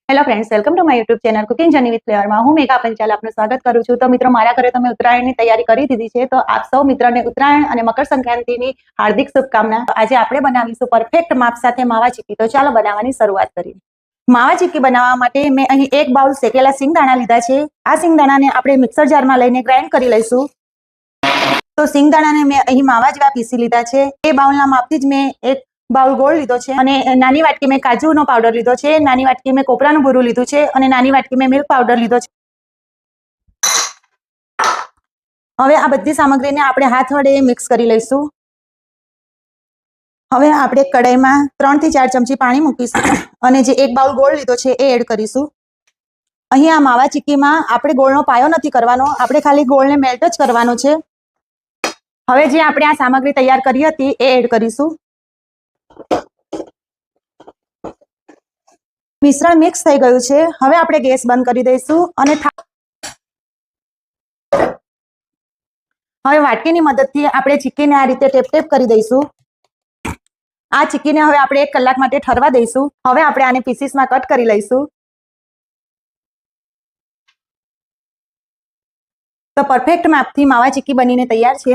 Hello friends, welcome to my YouTube channel cooking journey with ફ્લેવરમાં હું મેઘા પંચાલ આપનું સ્વાગત કરું છું। તો મિત્રો, મારા ઘરે તમે ઉત્તરાયણની તૈયારી કરી દીધી છે, તો આપ સૌ મિત્રોને ઉત્તરાયણ અને મકર સંક્રાંતિની હાર્દિક શુભકામના। આજે આપણે બનાવીશું પરફેક્ટ માપ સાથે માવા ચીક્કી। તો ચાલો બનાવવાની શરૂઆત કરીએ। માવા ચીક્કી બનાવવા માટે મેં અહીં 1 બાઉલ શેકેલા સિંગદાણા લીધા છે। આ સિંગદાણાને આપણે મિક્સર જારમાં લઈને ગ્રાઇન્ડ કરી લઈશું। તો સિંગદાણાને મેં અહીં માવા જેવા પીસી લીધા છે। એ બાઉલના માપથી જ મેં 1 બાઉલ ગોળ લીધો છે અને નાની વાટકી મેં કાજુનો પાવડર લીધો છે, નાની વાટકી મેં કોપરાનું ભૂરું લીધું છે અને નાની વાટકી મેં મિલ્ક પાવડર લીધો છે। હવે આ બધી સામગ્રીને આપણે હાથ વડે મિક્સ કરી લઈશું। હવે આપણે કડાઈમાં 3 થી 4 ચમચી પાણી મૂકીશું અને જે 1 બાઉલ ગોળ લીધો છે એ એડ કરીશું। અહીં આ માવા ચીક્કીમાં આપણે ગોળનો પાયો નથી કરવાનો, આપણે ખાલી ગોળને મેલ્ટ જ કરવાનો છે। હવે જે આપણે આ સામગ્રી તૈયાર કરી હતી એ એડ કરીશું। મિશ્રણ મિક્સ થઈ ગયું છે। હવે આપણે ગેસ બંધ કરી દઈશું અને હવે વાટકીની મદદથી આપણે ચીક્કીને આ રીતે ટેપ ટેપ કરી દઈશું। આ ચીક્કીને હવે આપણે 1 કલાક માટે ઠરવા દઈશું। હવે આપણે આને પીસીસમાં કટ કરી લઈશું। તો પરફેક્ટ માપથી માવા ચીક્કી બનીને તૈયાર છે।